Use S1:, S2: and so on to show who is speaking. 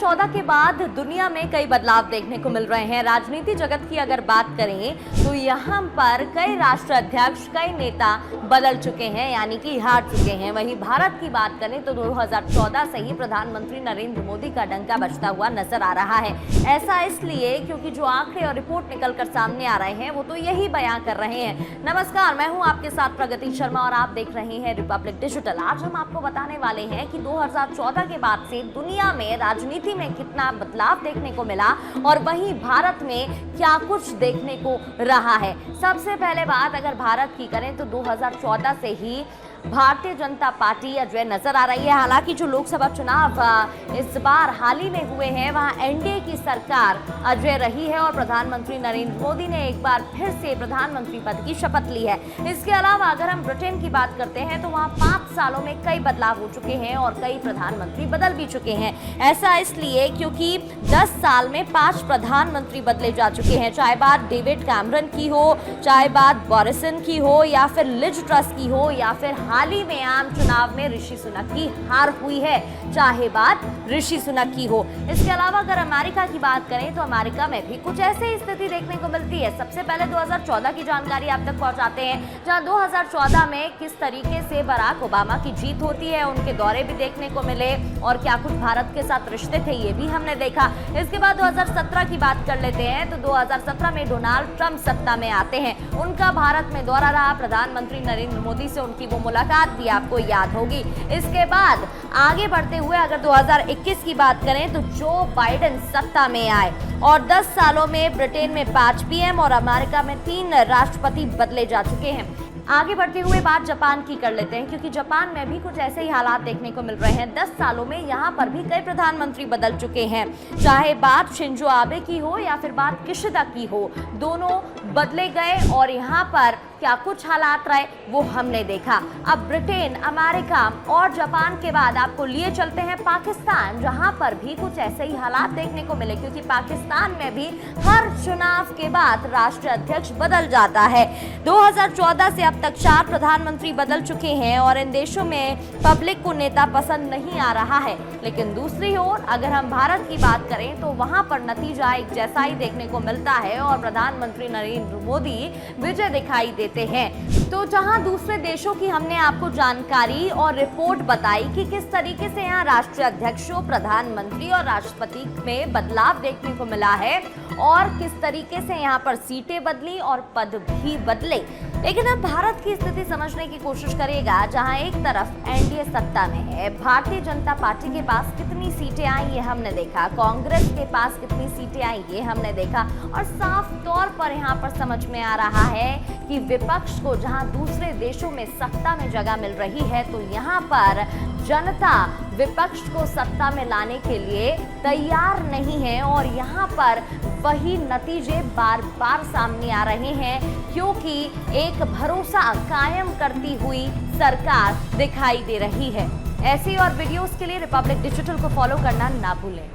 S1: 2014 के बाद दुनिया में कई बदलाव देखने को मिल रहे हैं। राजनीति जगत की अगर बात करें तो यहाँ पर कई राष्ट्र अध्यक्ष, कई नेता बदल चुके हैं, यानी कि हार चुके हैं। वहीं भारत की बात करें तो 2014 से ही प्रधानमंत्री नरेंद्र मोदी का डंका बजता हुआ नजर आ रहा है। ऐसा इसलिए क्योंकि जो आंकड़े और रिपोर्ट निकलकर सामने आ रहे हैं वो तो यही बयां कर रहे हैं। नमस्कार, मैं हूं आपके साथ प्रगति शर्मा और आप देख रहे हैं रिपब्लिक डिजिटल। आज हम आपको बताने वाले हैं कि 2014 के बाद से दुनिया में राजनीति में कितना बदलाव देखने को मिला और वहीं भारत में क्या कुछ देखने को रहा है। सबसे पहले बात अगर भारत की करें तो 2014 से ही भारतीय जनता पार्टी अजय नजर आ रही है। हालांकि जो लोकसभा चुनाव इस बार हाल ही में हुए हैं वहां एनडीए की सरकार अजय रही है और प्रधानमंत्री नरेंद्र मोदी ने एक बार फिर से प्रधानमंत्री पद की शपथ ली है। इसके अलावा अगर हम ब्रिटेन की बात करते हैं तो वहां 5 सालों में कई बदलाव हो चुके हैं और कई प्रधानमंत्री बदल भी चुके हैं। ऐसा इसलिए क्योंकि 10 साल में 5 प्रधानमंत्री बदले जा चुके हैं, चाहे बात डेविड कैमरन की हो, चाहे बात बोरिसन की हो या फिर लिज ट्रस की हो या फिर हाल ही में आम चुनाव में ऋषि सुनक की हार हुई है, चाहे बात ऋषि सुनक की हो। इसके अलावा अगर अमेरिका की बात करें तो अमेरिका में भी कुछ ऐसी स्थिति देखने को मिलती है। सबसे पहले 2014 की जानकारी आप तक पहुंचाते हैं, जहां 2014 में किस तरीके से बराक ओबामा की जीत होती है, उनके दौरे भी देखने को मिले और क्या कुछ भारत के साथ रिश्ते थे ये भी हमने देखा। इसके बाद 2017 की बात कर लेते हैं तो 2017 में डोनाल्ड ट्रंप सत्ता में आते हैं। उनका भारत में दौरा रहा, प्रधानमंत्री नरेंद्र मोदी से उनकी वो मुलाकात भी आपको याद होगी। इसके बाद आगे बढ़ते हुए अगर 2021 की बात करें तो जो बाइडेन सत्ता में आए और 10 सालों में ब्रिटेन में 5 पीएम और अमेरिका में 3 राष्ट्रपति बदले जा चुके हैं। आगे बढ़ते हुए बात जापान की कर लेते हैं, क्योंकि जापान में भी कुछ ऐसे ही हालात देखने को मिल रहे हैं। 10 सालों में यहाँ पर भी कई प्रधानमंत्री बदल चुके हैं, चाहे बात शिंजो आबे की हो या फिर बात किशिदा की हो, दोनों बदले गए और यहाँ पर क्या कुछ हालात रहे वो हमने देखा। अब ब्रिटेन, अमेरिका और जापान के बाद आपको लिए चलते हैं पाकिस्तान, जहां पर भी कुछ ऐसे ही हालात देखने को मिले, क्योंकि पाकिस्तान में भी हर चुनाव के बाद राष्ट्रीय अध्यक्ष बदल जाता है। 2014 से अब तक 4 प्रधानमंत्री बदल चुके हैं और इन देशों में पब्लिक को नेता पसंद नहीं आ रहा है। लेकिन दूसरी ओर अगर हम भारत की बात करें तो वहां पर नतीजा एक जैसा ही देखने को मिलता है और प्रधानमंत्री नरेंद्र मोदी विजय दिखाई देते हैं। तो जहां दूसरे देशों की हमने आपको जानकारी और रिपोर्ट बताई कि किस तरीके से यहाँ राष्ट्रीय अध्यक्षों, प्रधानमंत्री और राष्ट्रपति में बदलाव देखने को मिला है और किस तरीके से यहाँ पर सीटें बदली और पद भी बदले। लेकिन अब भारत की स्थिति समझने की कोशिश करेगा, जहां एक तरफ एनडीए सत्ता में है, भारतीय जनता पार्टी के पास कितनी सीटें आई ये हमने देखा, कांग्रेस के पास कितनी सीटें आई ये हमने देखा और साफ तौर पर यहाँ पर समझ में आ रहा है कि विपक्ष को जहां दूसरे देशों में सत्ता में जगह मिल रही है तो यहाँ पर जनता विपक्ष को सत्ता में लाने के लिए तैयार नहीं है और यहाँ पर वही नतीजे बार बार सामने आ रहे हैं, क्योंकि एक भरोसा कायम करती हुई सरकार दिखाई दे रही है। ऐसी और वीडियोस के लिए रिपब्लिक डिजिटल को फॉलो करना ना भूलें।